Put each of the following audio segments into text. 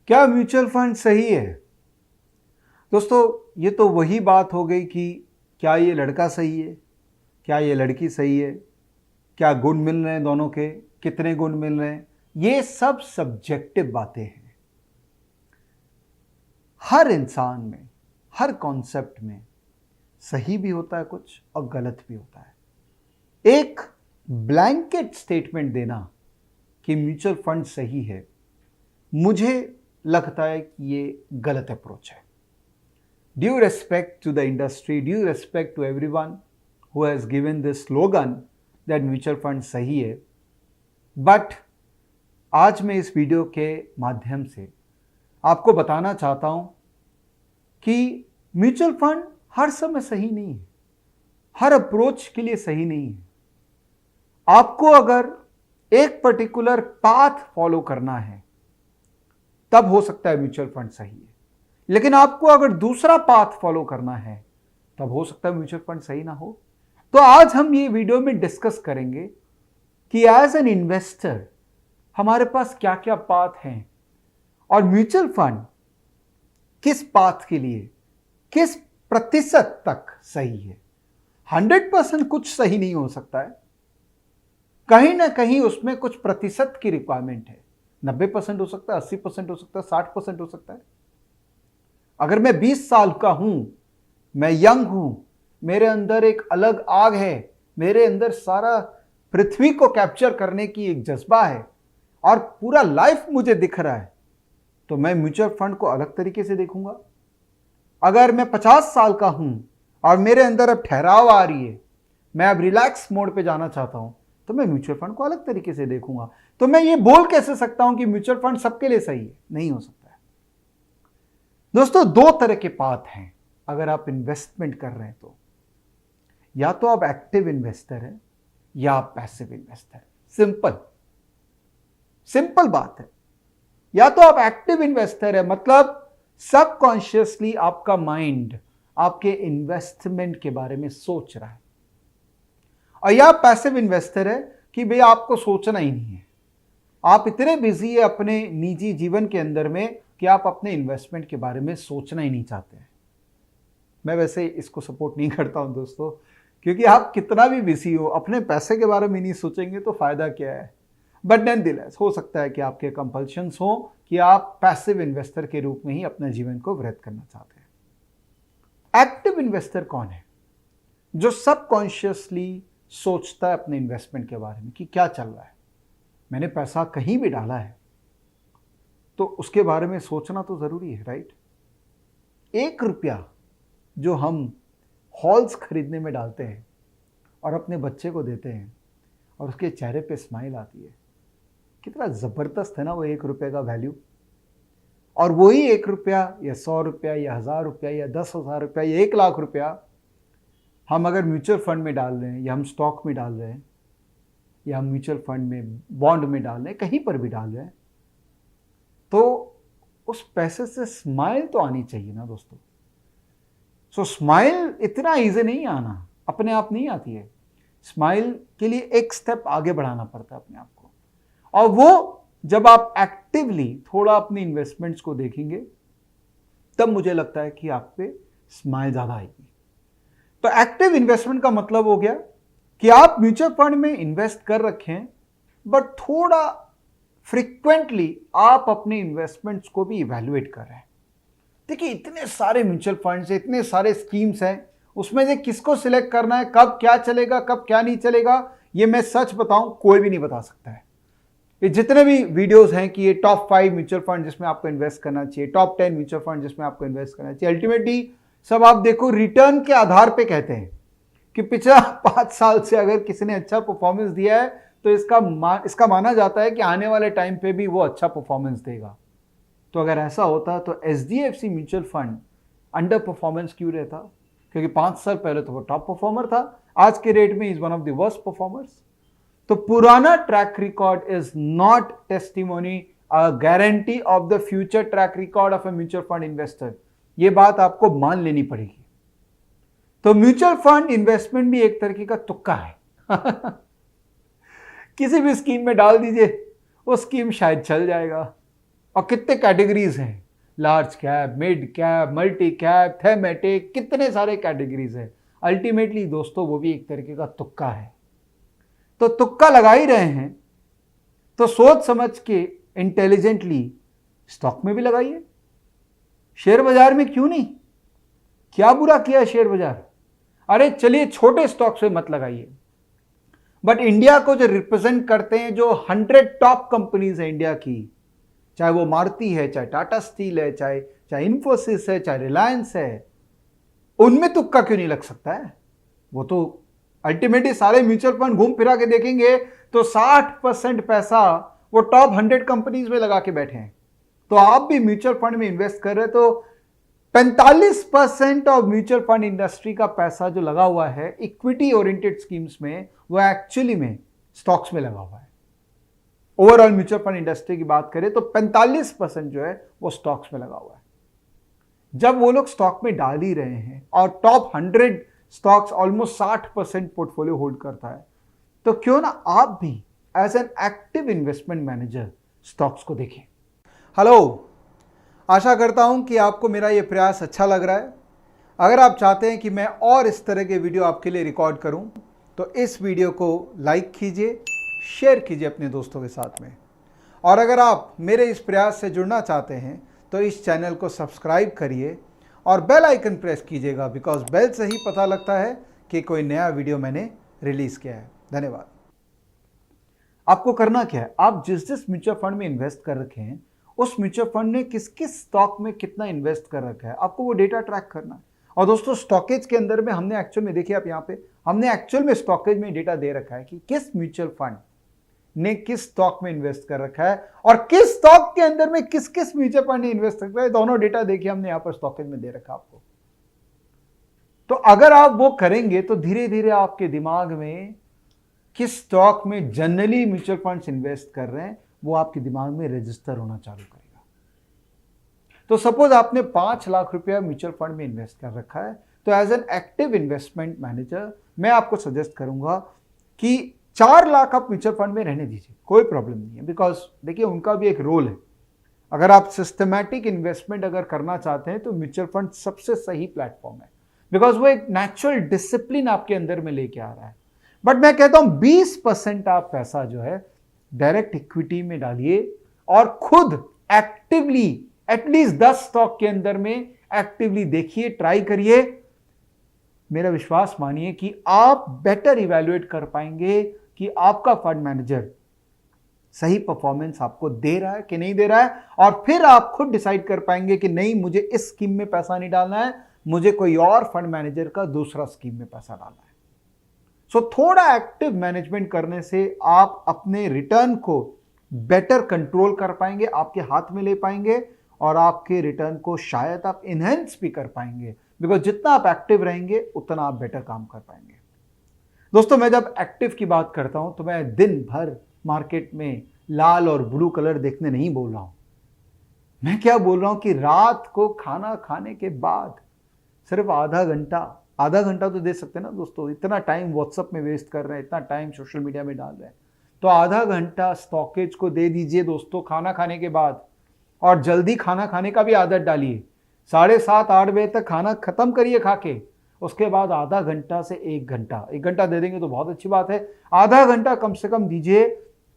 क्या mutual fund सही है? दोस्तों, ये तो वही बात हो गई कि क्या ये लड़का सही है, क्या ये लड़की सही है, क्या गुण मिल रहे हैं दोनों के, कितने गुण मिल रहे हैं, ये सब सब्जेक्टिव बातें हैं। हर इंसान में, हर कॉन्सेप्ट में सही भी होता है कुछ और गलत भी होता है। एक ब्लैंकेट स्टेटमेंट देना कि म्यूचुअल फंड सही है, मुझे लगता है कि ये गलत अप्रोच है। Due respect to the industry, due respect to everyone who has given this slogan that mutual fund सही है, बट आज मैं इस वीडियो के माध्यम से आपको बताना चाहता हूं कि म्यूचुअल फंड हर समय सही नहीं है, हर अप्रोच के लिए सही नहीं है। आपको अगर एक पर्टिकुलर पाथ फॉलो करना है तब हो सकता है म्यूचुअल फंड सही है, लेकिन आपको अगर दूसरा पाथ फॉलो करना है तब हो सकता है म्यूचुअल फंड सही ना हो। तो आज हम ये वीडियो में डिस्कस करेंगे कि एज एन इन्वेस्टर हमारे पास क्या क्या पाथ हैं और म्यूचुअल फंड किस पाथ के लिए किस प्रतिशत तक सही है। 100% कुछ सही नहीं हो सकता है, कहीं ना कहीं उसमें कुछ प्रतिशत की रिक्वायरमेंट है। 90% हो सकता है, 80% हो सकता है, 60% हो सकता है। अगर मैं 20 साल का हूं, मैं यंग हूं, मेरे अंदर एक अलग आग है, मेरे अंदर सारा पृथ्वी को कैप्चर करने की एक जज्बा है और पूरा लाइफ मुझे दिख रहा है, तो मैं म्यूचुअल फंड को अलग तरीके से देखूंगा। अगर मैं 50 साल का हूं और मेरे अंदर अब ठहराव आ रही है, मैं अब रिलैक्स मोड पे जाना चाहता हूं, तो मैं म्यूचुअल फंड को अलग तरीके से देखूंगा। तो मैं ये बोल कैसे सकता हूं कि म्यूचुअल फंड सबके लिए सही है? नहीं हो सकता है। दोस्तों, दो तरह के पाथ हैं अगर आप इन्वेस्टमेंट कर रहे हैं तो। या तो आप एक्टिव इन्वेस्टर हैं या आप पैसिव इन्वेस्टर हैं। सिंपल बात है। या तो आप एक्टिव इन्वेस्टर है, मतलब सबकॉन्शियसली आपका माइंड आपके इन्वेस्टमेंट के बारे में सोच रहा है, और या पैसिव इन्वेस्टर है कि भाई आपको सोचना ही नहीं है, आप इतने बिजी है अपने निजी जीवन के अंदर में कि आप अपने इन्वेस्टमेंट के बारे में सोचना ही नहीं चाहते हैं। मैं वैसे इसको सपोर्ट नहीं करता हूं दोस्तों, क्योंकि आप कितना भी बिजी हो अपने पैसे के बारे में नहीं सोचेंगे तो फायदा क्या है। बट नेवरदलेस हो सकता है कि आपके कंपल्शंस हो कि आप पैसिव इन्वेस्टर के रूप में ही अपने जीवन को व्यतीत करना चाहते हैं। एक्टिव इन्वेस्टर कौन है? जो सबकॉन्शियसली सोचता है अपने इन्वेस्टमेंट के बारे में कि क्या चल रहा है, मैंने पैसा कहीं भी डाला है तो उसके बारे में सोचना तो जरूरी है, राइट। 1 रुपया जो हम हॉल्स खरीदने में डालते हैं और अपने बच्चे को देते हैं और उसके चेहरे पे स्माइल आती है, कितना जबरदस्त है ना वो 1 रुपये का वैल्यू। और वही 1 रुपया या 100 रुपया या 1000 रुपया या 10,000 रुपया या 1 लाख रुपया हम अगर म्यूचुअल फंड में डाल रहे हैं, या हम स्टॉक में डाल रहे हैं, या हम म्यूचुअल फंड में बॉन्ड में डाल रहे हैं, कहीं पर भी डाल रहे हैं, तो उस पैसे से स्माइल तो आनी चाहिए ना दोस्तों। सो स्माइल इतना इजी नहीं आना, अपने आप नहीं आती है। स्माइल के लिए एक स्टेप आगे बढ़ाना पड़ता है अपने आप को, और वो जब आप एक्टिवली थोड़ा अपने इन्वेस्टमेंट्स को देखेंगे तब मुझे लगता है कि आप पे स्माइल ज्यादा आएगी। तो एक्टिव इन्वेस्टमेंट का मतलब हो गया कि आप म्यूचुअल फंड में इन्वेस्ट कर रखे हैं, बट थोड़ा फ्रीक्वेंटली आप अपने इन्वेस्टमेंट्स को भी इवैल्यूएट कर रहे हैं। देखिए, इतने सारे म्यूचुअल फंड्स हैं, इतने सारे स्कीम्स हैं, उसमें से किसको सिलेक्ट करना है, कब क्या चलेगा कब क्या नहीं चलेगा, ये मैं सच बताऊं कोई भी नहीं बता सकता है। ये जितने भी वीडियोस हैं कि ये टॉप 5 म्यूचुअल फंड जिसमें आपको इन्वेस्ट करना चाहिए, टॉप 10 म्यूचुअल फंड जिसमें आपको इन्वेस्ट करना चाहिए, अल्टीमेटली सब आप देखो रिटर्न के आधार पे कहते हैं कि पिछला 5 साल से अगर किसी ने अच्छा परफॉर्मेंस दिया है तो इसका माना जाता है कि आने वाले टाइम पे भी वो अच्छा परफॉर्मेंस देगा। तो अगर ऐसा होता तो HDFC mutual fund under performance क्यों रहता? क्योंकि 5 साल पहले तो वो टॉप परफॉर्मर था, आज के रेट में is one of the worst performers. तो पुराना track record is not testimony, a guarantee of the future track record of a mutual fund investor. ये बात आपको मान लेनी पड़ेगी। तो म्यूचुअल फंड इन्वेस्टमेंट भी एक तरीके का तुक्का है। किसी भी स्कीम में डाल दीजिए, वो स्कीम शायद चल जाएगा और कितने कैटेगरीज हैं, large cap, mid cap, multi cap, thematic, कितने सारे कैटेगरीज हैं। अल्टीमेटली दोस्तों वो भी एक तरीके का तुक्का है। तो तुक्का लगा ही रहे हैं तो सोच समझ के इंटेलिजेंटली स्टॉक में भी लगाइए, शेयर बाजार में क्यों नहीं। क्या बुरा किया शेयर बाजार? अरे चलिए छोटे स्टॉक्स में मत लगाइए, बट इंडिया को जो रिप्रेजेंट करते हैं, जो 100 टॉप कंपनीज है इंडिया की, चाहे वो मारुति है, चाहे टाटा स्टील है, चाहे इन्फोसिस है, चाहे रिलायंस है, उनमें तुक्का क्यों नहीं लग सकता है? वो तो अल्टीमेटली सारे म्यूचुअल फंड घूम फिरा के देखेंगे तो 60% पैसा वो टॉप 100 कंपनीज में लगा के बैठे हैं। तो आप भी म्यूचुअल फंड में इन्वेस्ट कर रहे हैं तो 45% ऑफ म्यूचुअल फंड इंडस्ट्री का पैसा जो लगा हुआ है इक्विटी ओरिएंटेड स्कीम्स में, वो एक्चुअली में स्टॉक्स में लगा हुआ है। ओवरऑल म्यूचुअल फंड इंडस्ट्री की बात करें तो 45% जो है वो स्टॉक्स में लगा हुआ है। जब वो लोग स्टॉक में डाल ही रहे हैं और top 100 stocks almost 60% portfolio hold करता है, तो क्यों ना आप भी as an active investment manager stocks को देखें। हेलो, आशा करता हूं कि आपको मेरा ये प्रयास अच्छा लग रहा है। अगर आप चाहते हैं कि मैं और इस तरह के वीडियो आपके लिए रिकॉर्ड करूं तो इस वीडियो को लाइक कीजिए, शेयर कीजिए अपने दोस्तों के साथ में। और अगर आप मेरे इस प्रयास से जुड़ना चाहते हैं तो इस चैनल को सब्सक्राइब करिए और बेल आइकन प्रेस कीजिएगा, बिकॉज बेल से ही पता लगता है कि कोई नया वीडियो मैंने रिलीज किया है। धन्यवाद। आपको करना क्या है, आप जिस म्यूचुअल फंड में इन्वेस्ट कर रखे हैं उस म्यूचुअल फंड ने किस किस स्टॉक में कितना इन्वेस्ट कर रखा है, आपको वो डेटा ट्रैक करना है। और दोस्तों स्टॉकेज के अंदर में हमने एक्चुअल में, देखिए आप यहाँ पे, हमने एक्चुअल में स्टॉकेज में डेटा दे रखा है कि किस म्यूचुअल फंड ने किस स्टॉक में इन्वेस्ट कर रखा है और किस स्टॉक के अंदर में किस किस म्यूचुअल फंड ने इन्वेस्ट कर रखा है। दोनों डेटा देखिए हमने यहाँ पर स्टॉकेज में दे रखा आपको। तो अगर आप वो करेंगे तो धीरे धीरे आपके दिमाग में किस स्टॉक में जनरली म्यूचुअल फंड्स इन्वेस्ट कर रहे हैं वो आपके दिमाग में रजिस्टर होना चालू करेगा। तो सपोज आपने 5 लाख रुपया म्यूचुअल फंड में इन्वेस्ट कर रखा है, तो as an active investment manager मैं आपको सजेस्ट करूंगा कि 4 लाख आप म्यूचुअल फंड में रहने दीजिए, कोई प्रॉब्लम नहीं है। बिकॉज देखिए उनका भी एक रोल है। अगर आप सिस्टमैटिक इन्वेस्टमेंट अगर करना चाहते हैं तो म्यूचुअल फंड सबसे सही प्लेटफॉर्म है, बिकॉज वो एक नेचुरल डिसिप्लिन आपके अंदर में लेके आ रहा है। बट मैं कहता हूं 20% आप पैसा जो है डायरेक्ट इक्विटी में डालिए और खुद एक्टिवली एटलीस्ट 10 स्टॉक के अंदर में एक्टिवली देखिए, ट्राई करिए। मेरा विश्वास मानिए कि आप बेटर इवैल्यूएट कर पाएंगे कि आपका फंड मैनेजर सही परफॉर्मेंस आपको दे रहा है कि नहीं दे रहा है, और फिर आप खुद डिसाइड कर पाएंगे कि नहीं, मुझे इस स्कीम में पैसा नहीं डालना है, मुझे कोई और फंड मैनेजर का दूसरा स्कीम में पैसा डालना है। सो थोड़ा एक्टिव मैनेजमेंट करने से आप अपने रिटर्न को बेटर कंट्रोल कर पाएंगे, आपके हाथ में ले पाएंगे, और आपके रिटर्न को शायद आप इनहेंस भी कर पाएंगे। बिकॉज जितना आप एक्टिव रहेंगे उतना आप बेटर काम कर पाएंगे। दोस्तों मैं जब एक्टिव की बात करता हूं तो मैं दिन भर मार्केट में लाल और ब्लू कलर देखने नहीं बोल रहा हूं। मैं क्या बोल रहा हूं कि रात को खाना खाने के बाद सिर्फ आधा घंटा तो दे सकते हैं ना दोस्तों। इतना टाइम व्हाट्सएप में वेस्ट कर रहे हैं, इतना टाइम सोशल मीडिया में डाल रहे हैं, तो आधा घंटा स्टॉकेज को दे दीजिए दोस्तों खाना खाने के बाद। और जल्दी खाना खाने का भी आदत डालिए, 7:30-8 बजे तक खाना खत्म करिए खा के। उसके बाद आधा घंटा से 1 घंटा दे देंगे तो बहुत अच्छी बात है। आधा घंटा कम से कम दीजिए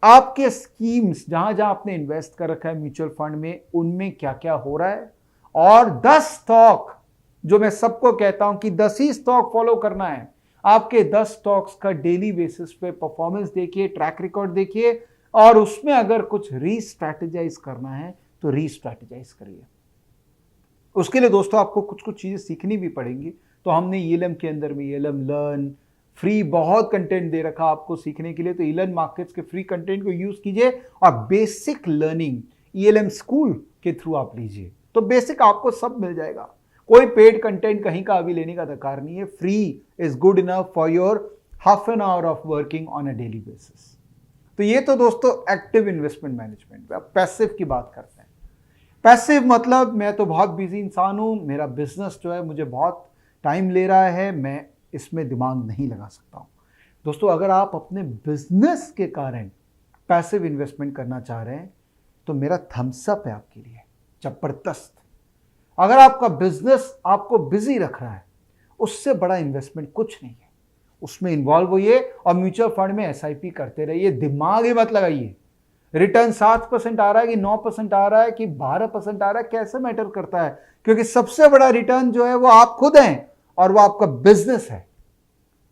आपके स्कीम्स जहां जहां आपने इन्वेस्ट कर रखा है म्यूचुअल फंड में, उनमें क्या क्या हो रहा है। और 10 स्टॉक जो मैं सबको कहता हूं कि 10 ही स्टॉक फॉलो करना है, आपके 10 स्टॉक्स का डेली बेसिस पे परफॉर्मेंस देखिए, ट्रैक रिकॉर्ड देखिए, और उसमें अगर कुछ रीस्ट्रैटेजाइज करना है तो रीस्ट्रैटेजाइज करिए। उसके लिए दोस्तों आपको कुछ कुछ चीजें सीखनी भी पड़ेंगी। तो हमने ELM के अंदर में ELM लर्न फ्री बहुत कंटेंट दे रखा आपको सीखने के लिए। तो ELM मार्केट्स के फ्री कंटेंट को यूज कीजिए और बेसिक लर्निंग ELM स्कूल के थ्रू आप लीजिए, तो बेसिक आपको सब मिल जाएगा। कोई पेड कंटेंट कहीं का अभी लेने का दरकार नहीं है। Free is good enough for your half an hour of working on a daily basis. तो ये तो दोस्तों एक्टिव इन्वेस्टमेंट मैनेजमेंट। अब पैसिव की बात करते हैं। पैसिव मतलब मैं तो बहुत बिजी इंसान हूं, मेरा बिजनेस जो है मुझे बहुत टाइम ले रहा है, मैं इसमें दिमाग नहीं लगा सकता हूं। दोस्तों अगर आप अपने बिजनेस के कारण पैसिव इन्वेस्टमेंट करना चाह रहे हैं तो मेरा थम्स अप है आपके लिए, जबरदस्त। अगर आपका बिजनेस आपको बिजी रख रहा है, उससे बड़ा इन्वेस्टमेंट कुछ नहीं है। उसमें इन्वॉल्व होइए और म्यूचुअल फंड में एसआईपी करते रहिए, दिमाग ही मत लगाइए। रिटर्न 7% आ रहा है कि 9% आ रहा है कि 12% आ रहा है, कैसे मैटर करता है, क्योंकि सबसे बड़ा रिटर्न जो है वो आप खुद हैं और वो आपका बिजनेस है।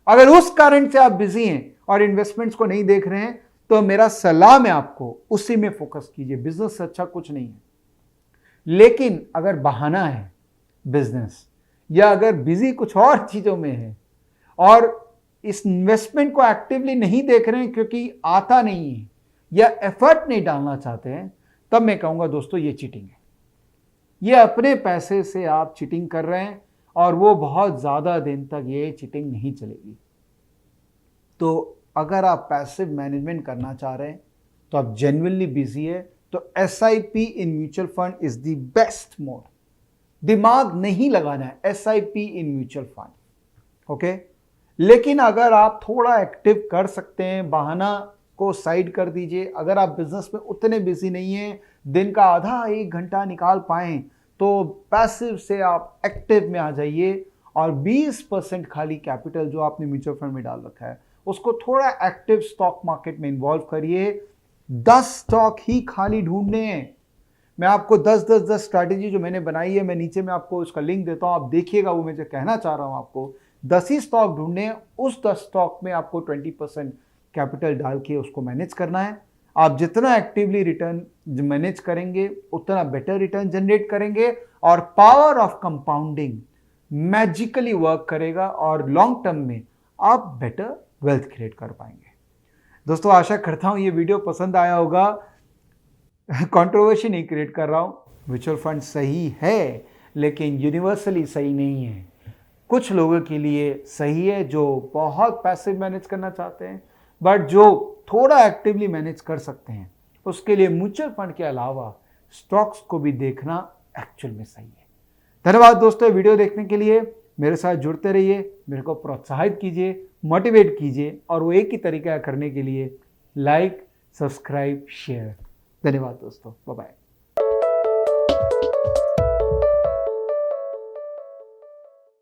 अगर उस कारण से आप बिजी हैं और इन्वेस्टमेंट्स को नहीं देख रहे हैं, तो मेरा सलाम है आपको, उसी में फोकस कीजिए। बिजनेस से अच्छा कुछ नहीं है। लेकिन अगर बहाना है बिजनेस, या अगर बिजी कुछ और चीजों में है और इस इन्वेस्टमेंट को एक्टिवली नहीं देख रहे हैं क्योंकि आता नहीं है या एफर्ट नहीं डालना चाहते हैं, तब मैं कहूंगा दोस्तों ये चीटिंग है। ये अपने पैसे से आप चीटिंग कर रहे हैं और वो बहुत ज्यादा दिन तक ये चीटिंग नहीं चलेगी। तो अगर आप पैसिव मैनेजमेंट करना चाह रहे हैं, तो आप जेन्युइनली बिजी है, तो SIP in mutual fund is the best mode. दिमाग नहीं लगाना है, SIP in mutual fund. Okay, लेकिन अगर आप थोड़ा एक्टिव कर सकते हैं, बहाना को साइड कर दीजिए। अगर आप बिजनेस में उतने बिजी नहीं हैं, दिन का आधा 1 घंटा निकाल पाएं, तो पैसिव से आप एक्टिव में आ जाइए और 20% खाली कैपिटल जो आपने म्यूचुअल फंड में डाल रखा है, उसको थोड़ा एक्टिव स्टॉक मार्केट में इन्वॉल्व करिए। 10 स्टॉक ही खाली ढूंढने हैं। मैं आपको 10 स्ट्रैटेजी जो मैंने बनाई है, मैं नीचे में आपको उसका लिंक देता हूं, आप देखिएगा। वो मैं जो कहना चाह रहा हूं आपको, 10 ही स्टॉक ढूंढने हैं। उस 10 स्टॉक में आपको 20% कैपिटल डाल के उसको मैनेज करना है। आप जितना एक्टिवली रिटर्न मैनेज करेंगे, उतना बेटर रिटर्न जनरेट करेंगे और power of compounding magically work करेगा और लॉन्ग टर्म में आप बेटर वेल्थ क्रिएट कर पाएंगे। दोस्तों, आशा करता हूं ये वीडियो पसंद आया होगा। कंट्रोवर्सी नहीं क्रिएट कर रहा हूं। म्यूचुअल फंड सही है, लेकिन यूनिवर्सली सही नहीं है। कुछ लोगों के लिए सही है जो बहुत पैसिव मैनेज करना चाहते हैं, बट जो थोड़ा एक्टिवली मैनेज कर सकते हैं, उसके लिए म्यूचुअल फंड के अलावा स्टॉक्स को भी देखना एक्चुअल में सही है। धन्यवाद दोस्तों, वीडियो देखने के लिए। मेरे साथ जुड़ते रहिए, मेरे को प्रोत्साहित कीजिए, मोटिवेट कीजिए, और वो एक ही तरीका करने के लिए लाइक, सब्सक्राइब, शेयर। धन्यवाद दोस्तों, बाय बाय।